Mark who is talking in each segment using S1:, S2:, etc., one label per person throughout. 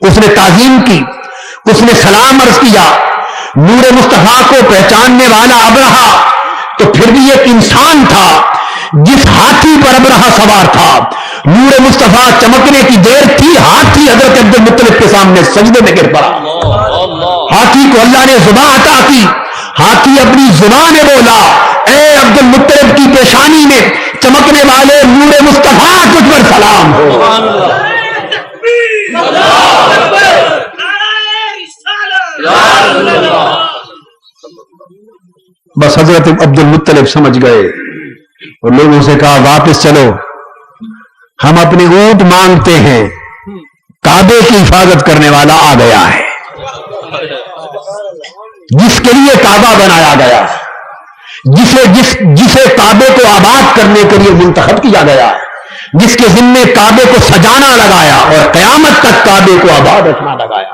S1: اس نے تعظیم کی، اس نے سلام عرض کیا. نور مصطفیٰ کو پہچاننے والا ابرہا تو پھر بھی ایک انسان تھا جس ہاتھی پر ابرہا سوار تھا. نور مصطفیٰ چمکنے کی دیر تھی، ہاتھی حضرت عبد المطلب کے سامنے سجدے میں گر پڑا. ہاتھی کو اللہ نے زبان عطا کی، ہاتھی اپنی زبان میں بولا، اے عبد المطلب کی پیشانی میں چمکنے والے نور مصطفیٰ تجھ پر سلام ہو. بس حضرت عبد المطلب سمجھ گئے اور لوگوں سے کہا واپس چلو، ہم اپنے اونٹ مانگتے ہیں، کعبے کی حفاظت کرنے والا آ گیا ہے جس کے لیے کعبہ بنایا گیا، جسے کعبے کو آباد کرنے کے لیے منتخب کیا گیا، جس کے ذمے کعبے کو سجانا لگایا اور قیامت تک کعبے کو آباد رکھنا لگایا.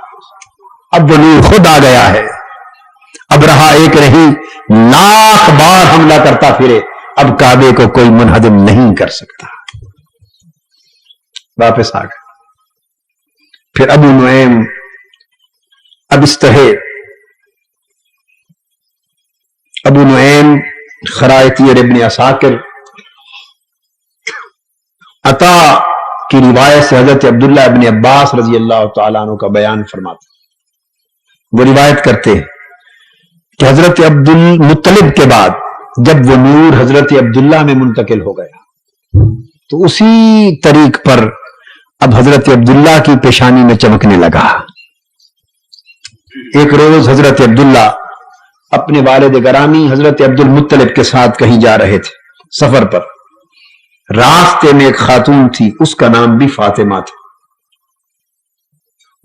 S1: اب وہ نور خود آ گیا ہے. ابرہا ایک نہیں لاکھ بار حملہ کرتا پھرے، اب کعبے کو کوئی منہدم نہیں کر سکتا. واپس آ گئے. پھر ابو نعیم اب اس طرح ابو نعیم خرائطی اور ابن عساکر عطا کی روایت سے حضرت عبداللہ ابن عباس رضی اللہ تعالیٰ عنہ کا بیان فرماتے. وہ روایت کرتے ہیں کہ حضرت عبد المطلب کے بعد جب وہ نور حضرت عبداللہ میں منتقل ہو گیا تو اسی طریق پر اب حضرت عبداللہ کی پیشانی میں چمکنے لگا. ایک روز حضرت عبداللہ اپنے والد گرامی حضرت عبد المطلب کے ساتھ کہیں جا رہے تھے سفر پر. راستے میں ایک خاتون تھی، اس کا نام بھی فاطمہ تھا.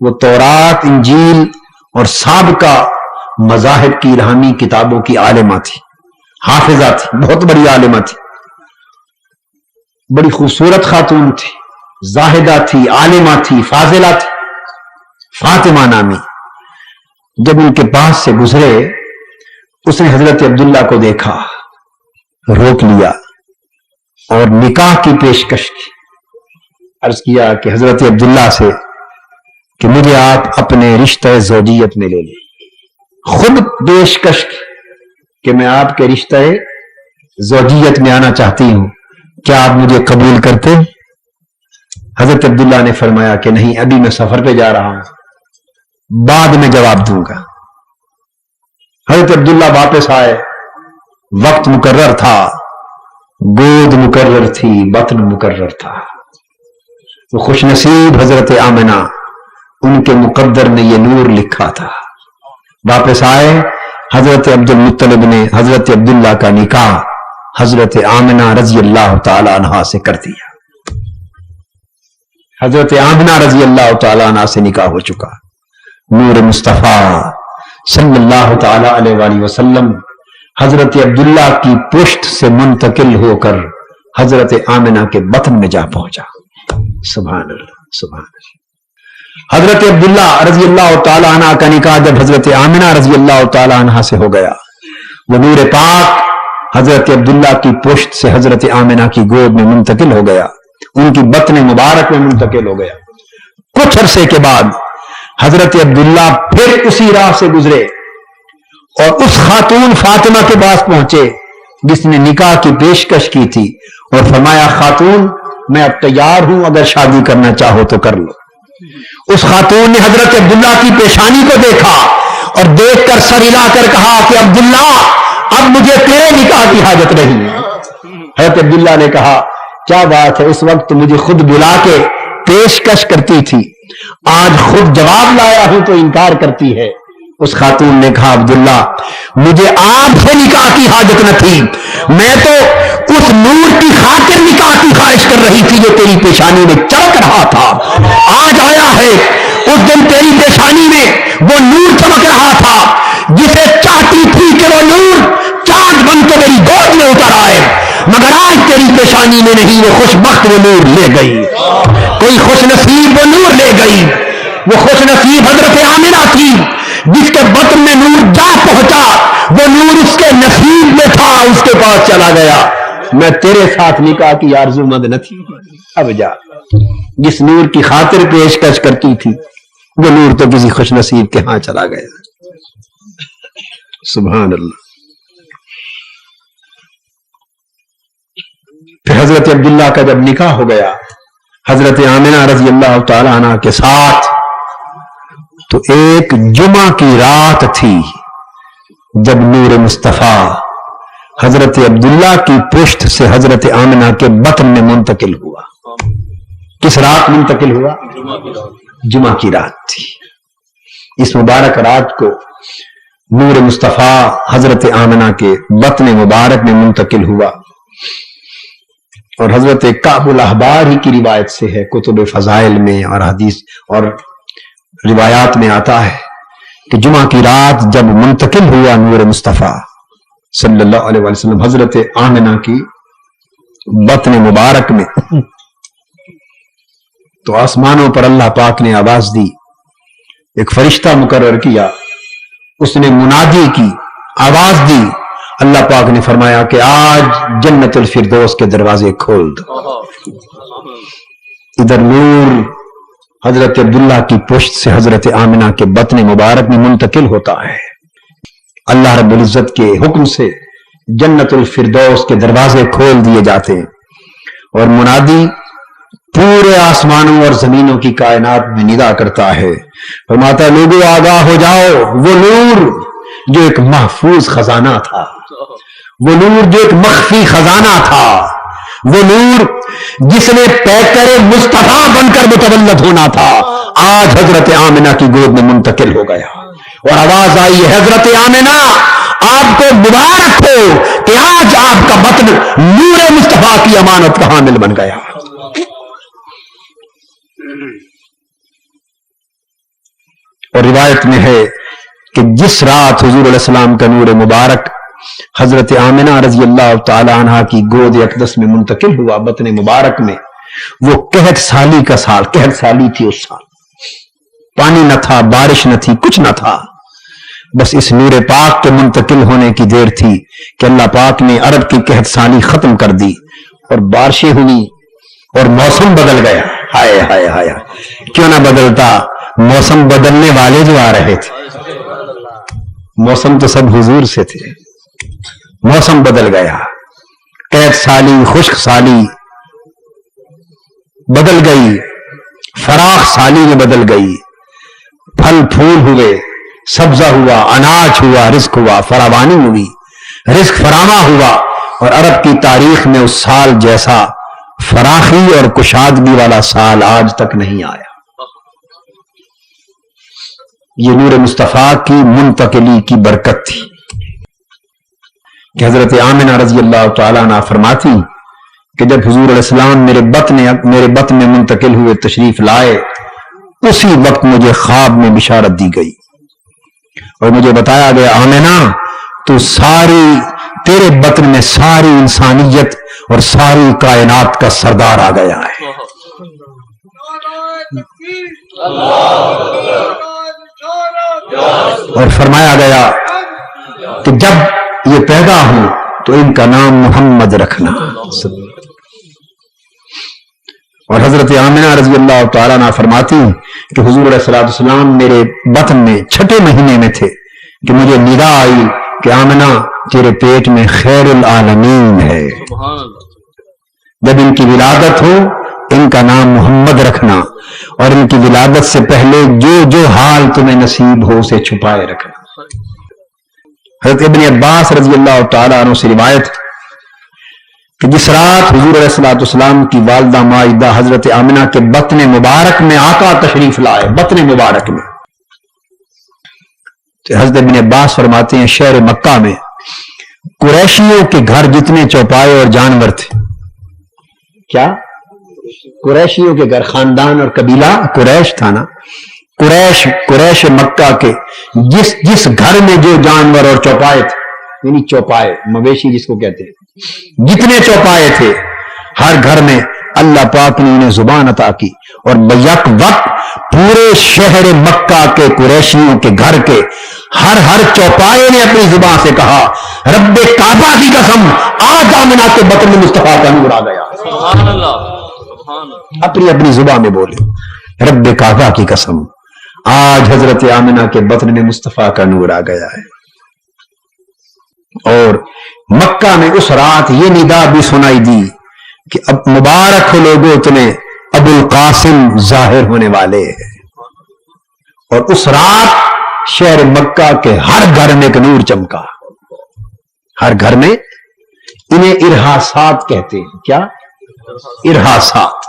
S1: وہ تورات، انجیل اور سابقہ مذاہب کی الہامی کتابوں کی عالمہ تھی، حافظہ تھی، بہت بڑی عالمہ تھی. بڑی خوبصورت خاتون تھی، زاہدہ تھی، عالمہ تھی، فاضلہ تھی، فاطمہ نامی. جب ان کے پاس سے گزرے اس نے حضرت عبداللہ کو دیکھا، روک لیا اور نکاح کی پیشکش کی. عرض کیا کہ حضرت عبداللہ سے کہ مجھے آپ اپنے رشتہ زوجیت میں لے لیں. خود پیشکش کی کہ میں آپ کے رشتہ زوجیت میں آنا چاہتی ہوں، کیا آپ مجھے قبول کرتے؟ حضرت عبداللہ نے فرمایا کہ نہیں، ابھی میں سفر پہ جا رہا ہوں، بعد میں جواب دوں گا. حضرت عبداللہ واپس آئے. وقت مقرر تھا، گود مقرر تھی، بطن مقرر تھا. تو خوش نصیب حضرت آمنہ، ان کے مقدر میں یہ نور لکھا تھا. واپس آئے. حضرت عبد المطلب نے حضرت عبداللہ کا نکاح حضرت آمنہ رضی اللہ تعالی عنہا سے کر دیا. حضرت آمنہ رضی اللہ تعالی عنہا سے نکاح ہو چکا. نور مصطفیٰ صلی اللہ تعالی علیہ وآلہ وسلم حضرت عبداللہ کی پشت سے منتقل ہو کر حضرت آمنہ کے بطن میں جا پہنچا. سبحان اللہ، سبحان اللہ. حضرت عبداللہ رضی اللہ تعالی عنہ کا نکاح جب حضرت آمنہ رضی اللہ تعالی عنہ سے ہو گیا، وہ نور پاک حضرت عبداللہ کی پشت سے حضرت آمنہ کی گود میں منتقل ہو گیا، ان کی بطن مبارک میں منتقل ہو گیا. کچھ عرصے کے بعد حضرت عبداللہ پھر اسی راہ سے گزرے اور اس خاتون فاطمہ کے پاس پہنچے جس نے نکاح کی پیشکش کی تھی، اور فرمایا خاتون میں اب تیار ہوں، اگر شادی کرنا چاہو تو کر لو. اس خاتون نے حضرت عبداللہ کی پیشانی کو دیکھا اور دیکھ کر سر ہلا کر کہا کہ عبداللہ اب مجھے تیرے نکاح کی حاجت نہیں ہے. حضرت عبداللہ نے کہا کیا بات ہے، اس وقت مجھے خود بلا کے پیشکش کرتی تھی، آج خود جواب لایا ہوں تو انکار کرتی ہے. اس خاتون نے کہا عبداللہ مجھے آپ سے نکاح کی حاجت نہ تھی، میں تو اس نور کی خاطر نکاح کی خواہش کر رہی تھی جو تیری پیشانی میں چمک رہا تھا. آج آیا ہے، اس دن تیری پیشانی میں وہ نور چمک رہا تھا جسے چاہتی تھی کہ وہ نور چاند بن کے میری گود میں اتر آئے، مگر آج تیری پیشانی میں نہیں، وہ خوش بخت وہ نور لے گئی. کوئی خوش نصیب وہ نور لے گئی. وہ خوش نصیب حضرت آمنہ تھی جس کے بطن میں نور جا پہنچا، وہ نور اس کے نصیب میں تھا، اس کے پاس چلا گیا. میں تیرے ساتھ نکاح کی آرزو مند نہ تھی، اب جا. جس نور کی خاطر پیشکش کرتی تھی وہ نور تو کسی خوش نصیب کے ہاں چلا گیا. سبحان اللہ. پھر حضرت عبداللہ کا جب نکاح ہو گیا حضرت آمنہ رضی اللہ تعالی عنہ کے ساتھ، تو ایک جمعہ کی رات تھی جب نور مصطفیٰ حضرت عبداللہ کی پشت سے حضرت آمنہ کے بطن میں منتقل ہوا. کس رات منتقل ہوا؟ جمعہ کی رات تھی. اس مبارک رات کو نور مصطفیٰ حضرت آمنہ کے بطن مبارک میں منتقل ہوا. اور حضرت کعب الاحبار ہی کی روایت سے ہے، کتب فضائل میں اور حدیث اور روایات میں آتا ہے کہ جمعہ کی رات جب منتقل ہوا نور مصطفیٰ صلی اللہ علیہ وسلم حضرت آمنہ کی بطن مبارک میں، تو آسمانوں پر اللہ پاک نے آواز دی، ایک فرشتہ مقرر کیا، اس نے منادی کی، آواز دی. اللہ پاک نے فرمایا کہ آج جنت الفردوس کے دروازے کھول دو. ادھر نور حضرت عبداللہ کی پشت سے حضرت آمنہ کے بطن مبارک میں منتقل ہوتا ہے. اللہ رب العزت کے حکم سے جنت الفردوس کے دروازے کھول دیے جاتے ہیں اور منادی پورے آسمانوں اور زمینوں کی کائنات میں ندا کرتا ہے، فرماتا ہے لوگوں آگاہ ہو جاؤ، وہ نور جو ایک محفوظ خزانہ تھا، وہ نور جو ایک مخفی خزانہ تھا، وہ نور جس نے پیکر مصطفیٰ بن کر متولد ہونا تھا، آج حضرت آمنہ کی گود میں منتقل ہو گیا. اور آواز آئی ہے حضرت آمنہ آپ کو مبارک ہو کہ آج آپ کا بطن نور مصطفیٰ کی امانت کا حامل بن گیا. اور روایت میں ہے کہ جس رات حضور علیہ السلام کا نور مبارک حضرت آمنہ رضی اللہ تعالی عنہ کی گود اقدس میں منتقل ہوا بطن مبارک میں، وہ قحط سالی کا سال، قحط سالی تھی اس سال، پانی نہ تھا، بارش نہ تھی، کچھ نہ تھا. بس اس نور پاک کے منتقل ہونے کی دیر تھی کہ اللہ پاک نے عرب کی قحط سالی ختم کر دی اور بارشیں ہوئی اور موسم بدل گیا. ہائے ہائے ہائے، کیوں نہ بدلتا؟ موسم بدلنے والے جو آ رہے تھے، موسم تو سب حضور سے تھے. موسم بدل گیا، قحط سالی، خشک سالی بدل گئی، فراخ سالی میں بدل گئی، پھل پھول ہوئے، سبزہ ہوا، اناج ہوا، رزق ہوا، فراوانی ہوئی، رزق فراواں ہوا. اور عرب کی تاریخ میں اس سال جیسا فراخی اور کشادگی والا سال آج تک نہیں آیا. یہ نور مصطفیٰ کی منتقلی کی برکت تھی کہ حضرت آمنہ رضی اللہ تعالیٰ عنہ فرماتی کہ جب حضور علیہ السلام میرے بطن میں منتقل ہوئے، تشریف لائے، اسی وقت مجھے خواب میں بشارت دی گئی اور مجھے بتایا گیا آمنہ تیرے بطن میں ساری انسانیت اور ساری کائنات کا سردار آ گیا ہے. اور فرمایا گیا کہ جب یہ پیدا ہوں تو ان کا نام محمد رکھنا. اور حضرت آمنہ رضی اللہ تعالیٰ عنہ فرماتی کہ حضور علیہ السلام میرے بطن میں چھٹے مہینے میں تھے کہ مجھے ندا آئی کہ آمنہ تیرے پیٹ میں خیر العالمین ہے، جب ان کی ولادت ہو ان کا نام محمد رکھنا اور ان کی ولادت سے پہلے جو جو حال تمہیں نصیب ہو اسے چھپائے رکھنا. حضرت ابن عباس رضی اللہ تعالیٰ عنہ سے روایت کہ جس رات حضور علیہ السلام کی والدہ مائدہ حضرت آمنہ کے بطن مبارک میں آقا تشریف لائے، بطن مبارک میں، تو حضرت ابن عباس فرماتے ہیں شہر مکہ میں قریشیوں کے گھر جتنے چوپائے اور جانور تھے، کیا قریشیوں کے گھر، خاندان اور قبیلہ قریش تھا نا، قریش مکہ کے جس گھر میں جو جانور اور چوپائے تھے، یعنی چوپائے مویشی جس کو کہتے ہیں، جتنے چوپائے تھے ہر گھر میں اللہ پاک نے انہیں زبان عطا کی اور بیک وقت پورے شہر مکہ کے قریشیوں کے گھر کے ہر چوپائے نے اپنی زبان سے کہا رب کعبہ کی قسم آج آمنہ کے بطن میں مصطفیٰ کا نور آ گیا. اپنی زبان میں بولے رب کعبہ کی قسم آج حضرت آمنہ کے بطن مصطفیٰ کا نور آ گیا ہے. اور مکہ میں اس رات یہ ندا بھی سنائی دی کہ اب مبارک ہو لوگوں تمہیں ابو القاسم ظاہر ہونے والے ہیں. اور اس رات شہر مکہ کے ہر گھر میں ایک نور چمکا. ہر گھر میں. انہیں ارحاسات کہتے ہیں. کیا ارحاسات؟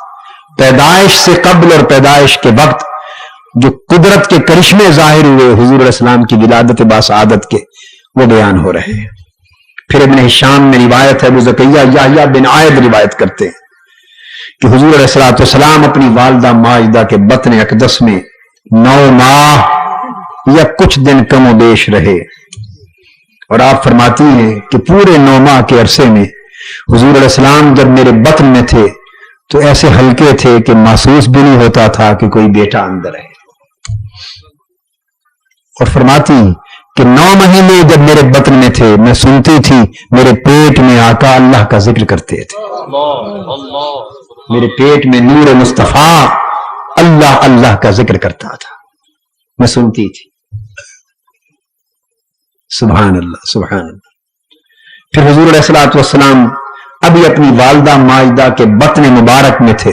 S1: پیدائش سے قبل اور پیدائش کے وقت جو قدرت کے کرشمے ظاہر ہوئے حضور علیہ السلام کی ولادت باسعادت کے، وہ بیان ہو رہے ہیں. پھر ابن ہشام میں روایت ہے، ابو زکریا یحییٰ بن عائد روایت کرتے ہیں کہ حضور علیہ الصلوۃ والسلام اپنی والدہ ماجدہ کے بطن اقدس میں 9 ماہ یا کچھ دن کم و بیش رہے. اور آپ فرماتی ہیں کہ پورے 9 ماہ کے عرصے میں حضور علیہ السلام جب میرے بطن میں تھے تو ایسے ہلکے تھے کہ محسوس بھی نہیں ہوتا تھا کہ کوئی بیٹا اندر ہے. اور فرماتی کہ 9 مہینے جب میرے بطن میں تھے میں سنتی تھی میرے پیٹ میں آقا اللہ کا ذکر کرتے تھے. میرے پیٹ میں نور مصطفیٰ اللہ اللہ کا ذکر کرتا تھا، میں سنتی تھی. سبحان اللہ سبحان اللہ. پھر حضور علیہ الصلوۃ والسلام ابھی اپنی والدہ ماجدہ کے بطن مبارک میں تھے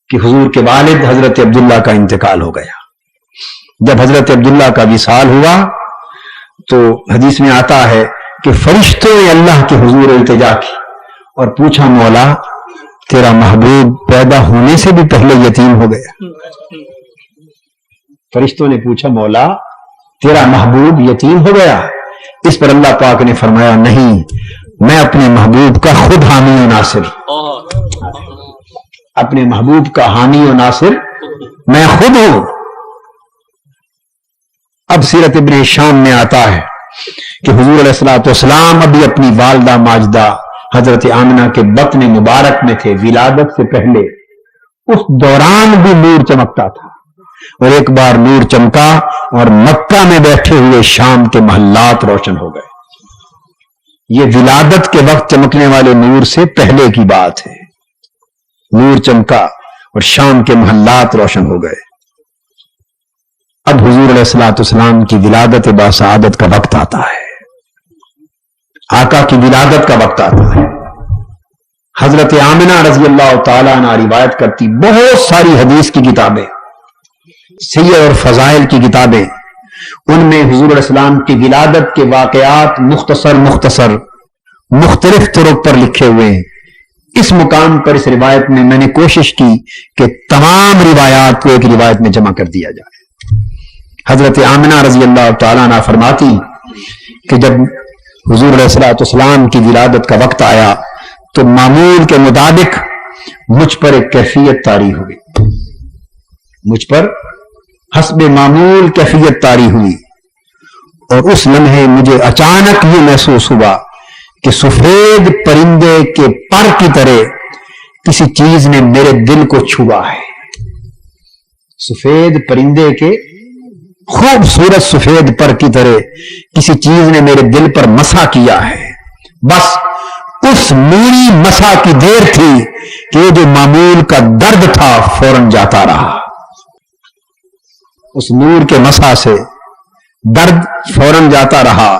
S1: کہ حضور کے والد حضرت عبداللہ کا انتقال ہو گیا. جب حضرت عبداللہ کا وصال ہوا تو حدیث میں آتا ہے کہ فرشتوں نے اللہ کے حضور التجا کی اور پوچھا مولا تیرا محبوب پیدا ہونے سے بھی پہلے یتیم ہو گیا. فرشتوں نے پوچھا مولا تیرا محبوب یتیم ہو گیا. اس پر اللہ پاک نے فرمایا نہیں، میں اپنے محبوب کا خود حامی و ناصر. اپنے محبوب کا حامی و ناصر میں خود ہوں. اب سیرت ابن ہشام میں آتا ہے کہ حضور علیہ الصلوۃ والسلام ابھی اپنی والدہ ماجدہ حضرت آمنہ کے بطن مبارک میں تھے ولادت سے پہلے. اس دوران بھی نور چمکتا تھا. اور ایک بار نور چمکا اور مکہ میں بیٹھے ہوئے شام کے محلات روشن ہو گئے. یہ ولادت کے وقت چمکنے والے نور سے پہلے کی بات ہے. نور چمکا اور شام کے محلات روشن ہو گئے. اب حضور علیہ الصلوۃ والسلام کی ولادت باسعادت کا وقت آتا ہے. آقا کی ولادت کا وقت آتا ہے. حضرت آمنہ رضی اللہ تعالیٰ عنہ روایت کرتی بہت ساری حدیث کی کتابیں، سیر اور فضائل کی کتابیں، ان میں حضور علیہ السلام کی ولادت کے واقعات مختصر مختلف طرق پر لکھے ہوئے ہیں. اس مقام پر اس روایت میں نے کوشش کی کہ تمام روایات کو ایک روایت میں جمع کر دیا جائے. حضرت آمنہ رضی اللہ تعالیٰ عنہ فرماتی کہ جب حضور علیہ الصلوۃ والسلام کی ولادت کا وقت آیا تو معمول کے مطابق مجھ پر ایک کیفیت طاری ہوئی. مجھ پر حسب معمول کیفیت طاری ہوئی اور اس لمحے مجھے اچانک یہ محسوس ہوا کہ سفید پرندے کے پر کی طرح کسی چیز نے میرے دل کو چھوا ہے. سفید پرندے کے خوبصورت سفید پر کی طرح کسی چیز نے میرے دل پر مسا کیا ہے. بس اس نوری مسا کی دیر تھی کہ جو معمول کا درد تھا فوراً جاتا رہا. اس نور کے مسا سے درد فوراً جاتا رہا.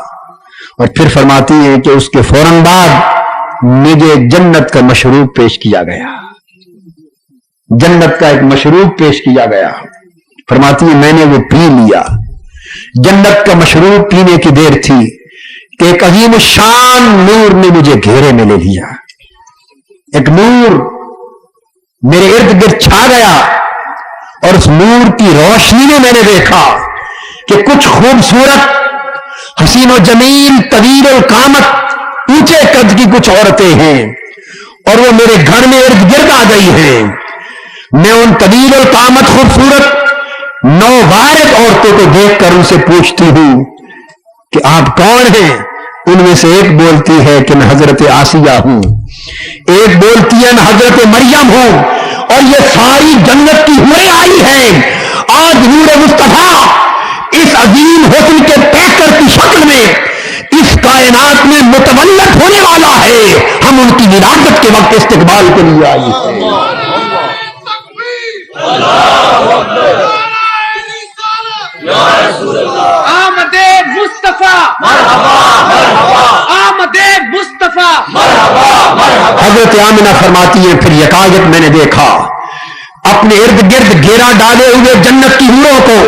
S1: اور پھر فرماتی ہے کہ اس کے فوراً بعد مجھے جنت کا مشروب پیش کیا گیا. جنت کا ایک مشروب پیش کیا گیا. فرماتی ہے میں نے وہ پی لیا. جنت کا مشروب پینے کی دیر تھی کہ ایک عظیم شان نور نے مجھے گھیرے میں لے لیا. ایک نور میرے ارد گرد چھا گیا اور اس نور کی روشنی میں نے دیکھا کہ کچھ خوبصورت حسین و جمیل طویل القامت اونچے قد کی کچھ عورتیں ہیں اور وہ میرے گھر میں ارد گرد آ گئی ہیں. میں ان طویل القامت خوبصورت نووارد عورتوں کو دیکھ کر ان سے پوچھتی ہوں کہ آپ کون ہیں؟ ان میں سے ایک بولتی ہے کہ میں حضرت آسیہ ہوں، ایک بولتی ہے میں حضرت مریم ہوں، اور یہ ساری جنت کی حوریں آئی ہیں. آج نور مصطفیٰ اس عظیم حسن کے پیکر کی شکل میں اس کائنات میں متولد ہونے والا ہے. ہم ان کی ولادت کے وقت استقبال کے لیے آئی ہیں.
S2: آمدے مصطفیٰ
S1: حضرت آمنہ فرماتی ہے پھر یکایک میں نے دیکھا اپنے ارد گرد گھیرا ڈالے ہوئے جنت کی حوروں کو،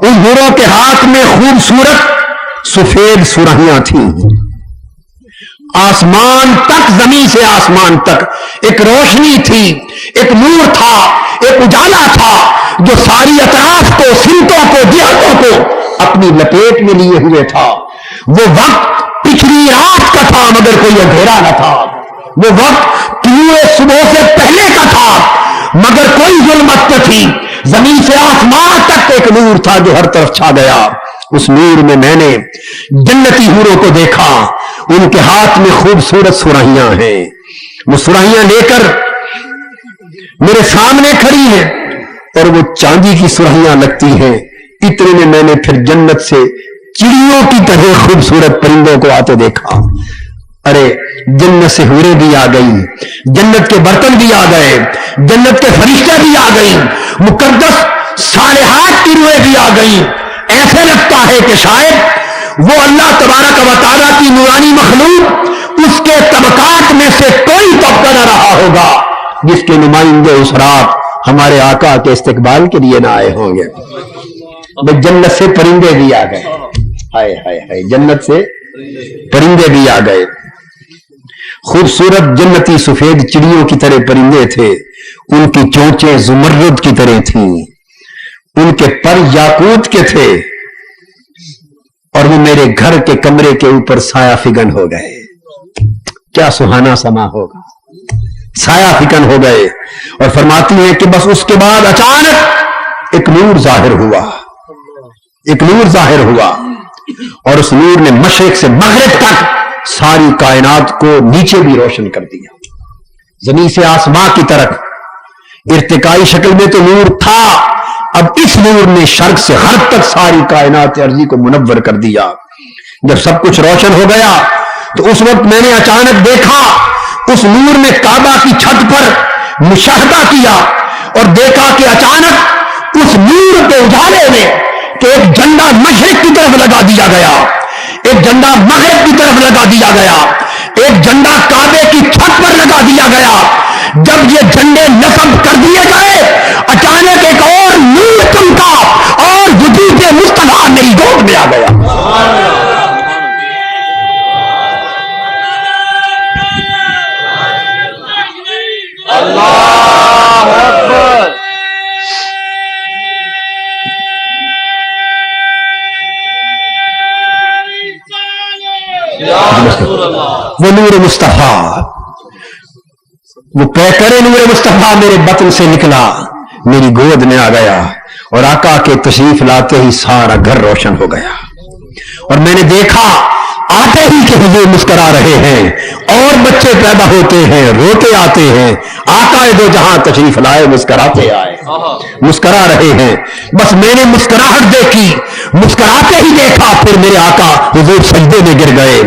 S1: ان حوروں کے ہاتھ میں خوبصورت سفید سرہیاں تھیں، آسمان تک، زمین سے آسمان تک ایک روشنی تھی، ایک نور تھا، ایک اجالا تھا جو ساری اطراف کو، سمتوں کو، جہتوں کو اپنی لپیٹ میں لیے ہوئے تھا۔ وہ وقت پچھلی رات کا تھا مگر کوئی اندھیرا نہ تھا، وہ وقت طلوع صبح سے پہلے کا تھا مگر کوئی ظلمت نہ تھی، زمین سے آسمان تک ایک نور تھا جو ہر طرف چھا گیا۔ اس نور میں نے جنتی حوروں کو دیکھا، ان کے ہاتھ میں خوبصورت سرہیاں ہیں، وہ سرہیاں لے کر میرے سامنے کھڑی ہیں اور وہ چاندی کی سرہیاں لگتی ہیں۔ اتنے میں نے پھر جنت سے چڑیوں کی طرح خوبصورت پرندوں کو آتے دیکھا۔ ارے جنت سے حوریں بھی آ گئی، جنت کے برتن بھی آ گئے، جنت کے فرشتے بھی آ گئی، مقدس صالحات کی روحیں بھی آ گئی۔ ایسے لگتا ہے کہ شاید وہ اللہ تبارک و تعالیٰ کی نورانی مخلوق، اس کے طبقات میں سے کوئی طبقہ نہ رہا ہوگا جس کے نمائندے اس رات ہمارے آقا کے استقبال کے لیے نہ آئے ہوں گے۔ جنت سے پرندے بھی آ گئے، ہائے ہائے ہائے، جنت سے پرندے بھی آ گئے، خوبصورت جنتی سفید چڑیوں کی طرح پرندے تھے، ان کی چونچیں زمرد کی طرح تھیں، ان کے پر یاقوت کے تھے، اور وہ میرے گھر کے کمرے کے اوپر سایہ فگن ہو گئے۔ کیا سہانا سما ہوگا، سایہ فگن ہو گئے۔ اور فرماتی ہیں کہ بس اس کے بعد اچانک ایک نور ظاہر ہوا، ایک نور ظاہر ہوا، اور اس نور نے مشرق سے مغرب تک ساری کائنات کو نیچے بھی روشن کر دیا، زمین سے آسمان کی طرف۔ ارتقائی شکل میں تو نور تھا، اب اس نور نے شرق سے غرب تک ساری کائنات ارضی کو منور کر دیا۔ جب سب کچھ روشن ہو گیا تو اس وقت میں نے اچانک دیکھا اس نور نے کعبہ کی چھت پر مشاہدہ کیا اور دیکھا کہ اچانک اس نور کے اجالے میں کہ ایک جھنڈا مشرق کی طرف لگا دیا گیا، ایک جھنڈا مغرب کی طرف لگا دیا گیا، ایک جھنڈا کعبے کی چھت پر لگا دیا گیا۔ جب یہ جھنڈے نصب کر دیے گئے اچانک ایک اور نور چمکا اور وجود مصطفیٰ میری گود میں آ گیا۔
S2: اللہ اکبر۔
S1: وہ نور مصطفیٰ، وہ پیکر نور مصطفیٰ میرے بطن سے نکلا، میری گود میں آ گیا، اور آقا کے تشریف لاتے ہی سارا گھر روشن ہو گیا۔ اور میں نے دیکھا آتے ہی کہ حضور مسکرا رہے ہیں، اور بچے پیدا ہوتے ہیں، روتے آتے ہیں، آقا دو جہاں تشریف لائے مسکراتے آئے، مسکرا رہے ہیں۔ بس میں نے مسکراہٹ دیکھی، مسکراتے ہی دیکھا، پھر میرے آقا حضور سجدے میں گر گئے،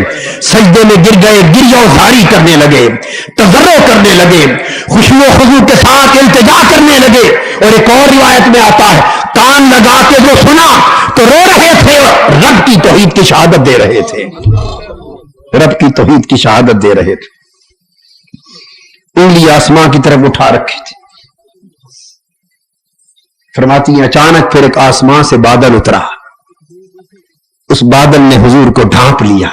S1: سجدے میں گر گئے، گریہ و زاری کرنے لگے، تضرع کرنے لگے، خشوع و خضوع کے ساتھ التجا کرنے لگے۔ اور ایک اور روایت میں آتا ہے کان لگا کے جو سنا تو رو رہے تھے، رب کی توحید کی شہادت دے رہے تھے، رب کی توحید کی شہادت دے رہے تھے، انگلی آسمان کی طرف اٹھا رکھی تھی۔ فرماتی ہیں اچانک پھر ایک آسمان سے بادل اترا، اس بادل نے حضور کو ڈھانپ لیا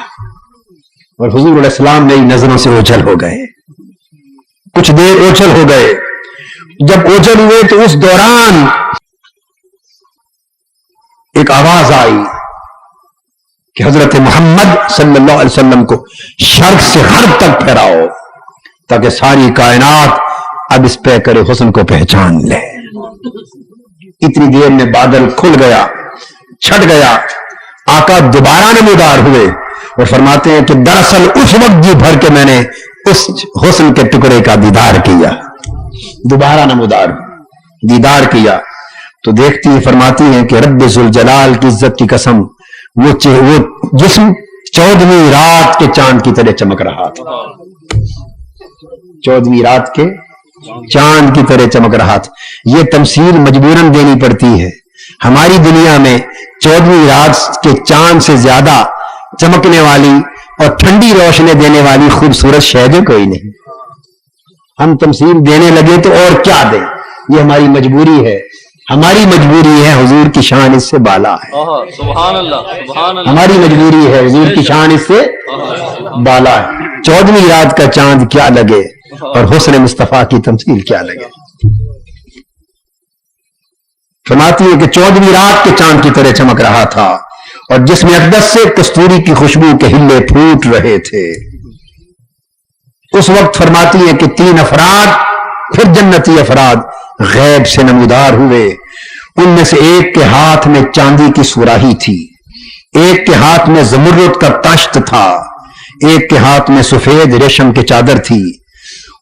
S1: اور حضور علیہ السلام میری نظروں سے اوجھل ہو گئے، کچھ دیر اوجھل ہو گئے۔ جب اوجھل ہوئے تو اس دوران ایک آواز آئی کہ حضرت محمد صلی اللہ علیہ وسلم کو شرق سے غرب تک پھیراؤ تاکہ ساری کائنات اب اس پیکر حسن کو پہچان لے۔ اتنی دیر میں بادل کھل گیا، چھٹ گیا، آقا دوبارہ نمودار ہوئے اور فرماتے ہیں کہ دراصل اس وقت جی بھر کے میں نے اس حسن کے ٹکڑے کا دیدار کیا، دوبارہ نمودار دیدار کیا تو دیکھتی ہے، فرماتی ہیں کہ رب ذوالجلال کی عزت کی قسم وہ جسم 14ویں رات کے چاند کی طرح چمک رہا تھا، 14ویں رات کے چاند کی طرح چمک رہا تھا۔ یہ تمثیل مجبوراً دینی پڑتی ہے، ہماری دنیا میں 14ویں رات کے چاند سے زیادہ چمکنے والی اور ٹھنڈی روشنی دینے والی خوبصورت شہد کوئی نہیں. ہم تمثیل دینے لگے تو اور کیا دیں. یہ ہماری مجبوری ہے. ہماری مجبوری ہے، حضور کی شان اس سے بالا ہے.
S2: سبحان اللہ سبحان اللہ.
S1: ہماری مجبوری ہے، حضور کی شان اس سے بالا ہے. 14ویں رات کا چاند کیا لگے اور حسن مصطفیٰ کی تمثیل کیا لگے. فرماتی ہے کہ 14ویں رات کے چاند کی طرح چمک رہا تھا اور جس میں اقدس سے کستوری کی خوشبو کے ہلے پھوٹ رہے تھے. اس وقت فرماتی ہے کہ 3 افراد پھر جنتی افراد غیب سے نمودار ہوئے. ان میں سے ایک کے ہاتھ میں چاندی کی سراہی تھی، ایک کے ہاتھ میں زمرد کا تشت تھا، ایک کے ہاتھ میں سفید ریشم کی چادر تھی.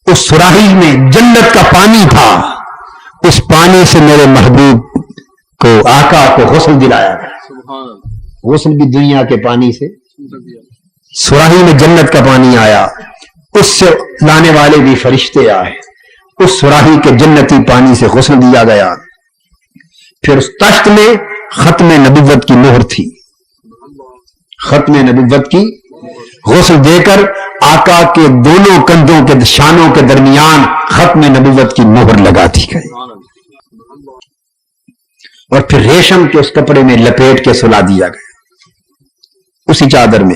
S1: اس سراہی میں جنت کا پانی تھا. اس پانی سے میرے محبوب کو، آقا کو غسل دلایا گیا. غسل بھی دنیا کے پانی سے. سراہی میں جنت کا پانی آیا، اس سے لانے والے بھی فرشتے آئے. اس سراہی کے جنتی پانی سے غسل دیا گیا. پھر اس تشت میں ختم نبوت کی مہر تھی. ختم نبوت کی غسل دے کر آقا کے دونوں کندھوں کے شانوں کے درمیان ختم نبوت کی مہر لگا دی گئی اور پھر ریشم کے اس کپڑے میں لپیٹ کے سلا دیا گیا اسی چادر میں.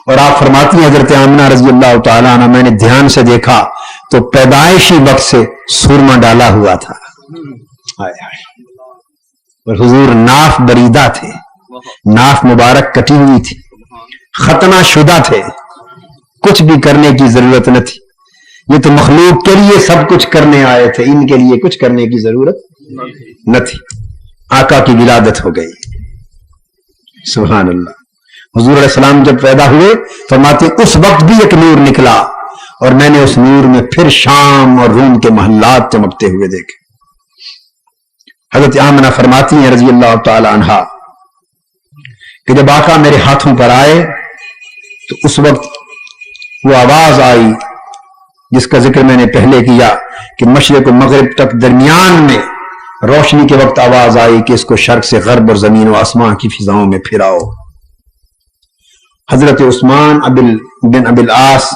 S1: اور آپ فرماتی ہیں حضرت آمنہ رضی اللہ تعالیٰ عنہ، میں نے دھیان سے دیکھا تو پیدائشی وقت سے سرما ڈالا ہوا تھا. اور حضور ناف بریدہ تھے، ناف مبارک کٹی ہوئی تھی، ختنہ شدہ تھے. کچھ بھی کرنے کی ضرورت نہ تھی. یہ تو مخلوق کے لیے سب کچھ کرنے آئے تھے، ان کے لیے کچھ کرنے کی ضرورت نہ تھی. آقا کی ولادت ہو گئی. سبحان اللہ. حضور علیہ السلام جب پیدا ہوئے فرماتے اس وقت بھی ایک نور نکلا اور میں نے اس نور میں پھر شام اور روم کے محلات چمکتے ہوئے دیکھے. حضرت آمنہ فرماتی ہیں رضی اللہ تعالی عنہا کہ جب آقا میرے ہاتھوں پر آئے تو اس وقت وہ آواز آئی جس کا ذکر میں نے پہلے کیا کہ مشرق و مغرب تک درمیان میں روشنی کے وقت آواز آئی کہ اس کو شرق سے غرب اور زمین و آسمان کی فضاؤں میں پھراؤ. حضرت عثمان بن ابی العاص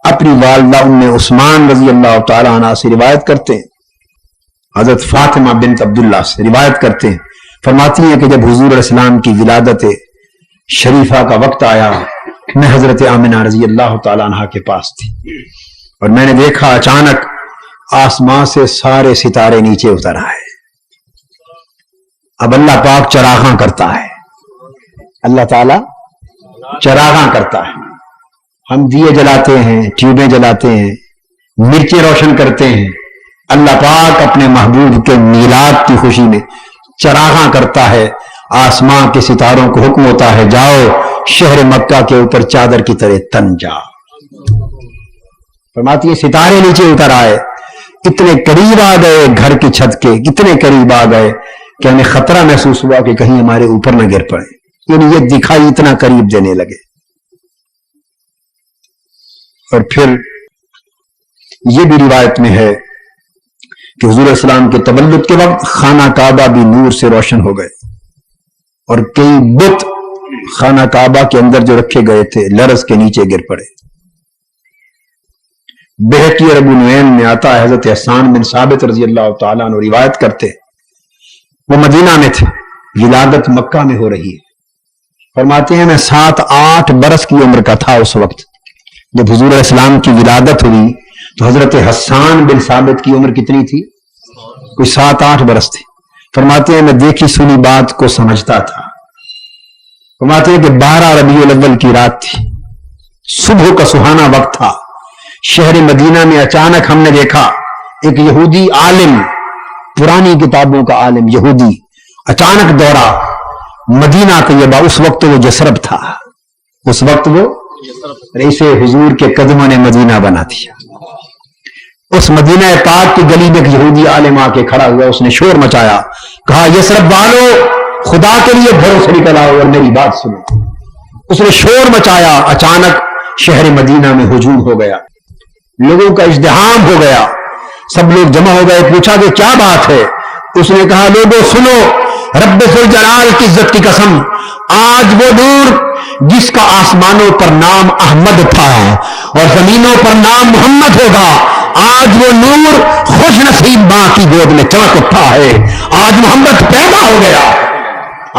S1: اپنی والدہ ام عثمان رضی اللہ تعالی عنہ سے روایت کرتے ہیں، حضرت فاطمہ بنت عبداللہ سے روایت کرتے ہیں. فرماتی ہیں کہ جب حضور علیہ السلام کی ولادت شریفہ کا وقت آیا میں حضرت آمنہ رضی اللہ تعالی عنہ کے پاس تھی اور میں نے دیکھا اچانک آسمان سے سارے ستارے نیچے اتر آئے. اب اللہ پاک چراغاں کرتا ہے، اللہ تعالی چراغاں کرتا ہے. ہم دیے جلاتے ہیں، ٹیوبیں جلاتے ہیں، مرچیں روشن کرتے ہیں. اللہ پاک اپنے محبوب کے میلاد کی خوشی میں چراغاں کرتا ہے. آسمان کے ستاروں کو حکم ہوتا ہے جاؤ شہر مکہ کے اوپر چادر کی طرح تن جا. فرماتی ہے ستارے نیچے اتر آئے، اتنے قریب آ گئے گھر کی چھت کے، اتنے قریب آ گئے کہ ہمیں خطرہ محسوس ہوا کہ کہیں ہمارے اوپر نہ گر پڑے. یعنی یہ دکھائی اتنا قریب دینے لگے. اور پھر یہ بھی روایت میں ہے کہ حضور علیہ السلام کے تولد کے وقت خانہ کعبہ بھی نور سے روشن ہو گئے اور کئی بت خانہ کعبہ کے اندر جو رکھے گئے تھے لرز کے نیچے گر پڑے. بہقی اور ابو نعیم میں آتا ہے حضرت حسان بن ثابت رضی اللہ تعالیٰ عنہ روایت کرتے وہ مدینہ میں تھے، ولادت مکہ میں ہو رہی ہے. فرماتے ہیں میں 7-8 برس کی عمر کا تھا اس وقت جب حضور علیہ السلام کی ولادت ہوئی. تو حضرت حسان بن ثابت کی عمر کتنی تھی؟ کوئی 7-8 برس تھی. فرماتے ہیں میں دیکھی سنی بات کو سمجھتا تھا. فرماتے ہیں کہ 12 ربیع الاول کی رات تھی، صبح کا سہانا وقت تھا. شہر مدینہ میں اچانک ہم نے دیکھا ایک یہودی عالم، پرانی کتابوں کا عالم یہودی اچانک دوڑا مدینہ طیبہ. اس وقت وہ جسرب تھا، اس وقت وہ رئیس حضور کے قدموں نے مدینہ بنا دیا. اس مدینہ پاک کی گلی میں ایک یہودی عالم آ کے کھڑا ہوا، اس نے شور مچایا، کہا یسرب والو خدا کے لیے گھروں سے نکل آؤ اور میری بات سنو. اس نے شور مچایا، اچانک شہر مدینہ میں ہجوم ہو گیا، لوگوں کا ازدحام ہو گیا، سب لوگ جمع ہو گئے. پوچھا کہ کیا بات ہے؟ اس نے کہا لوگوں سنو، رب ذوالجلال کی عزت کی قسم، آج وہ نور جس کا آسمانوں پر نام احمد تھا اور زمینوں پر نام محمد ہوگا، آج وہ نور خوش نصیب ماں کی گود میں چمک اٹھا ہے، آج محمد پیدا ہو گیا،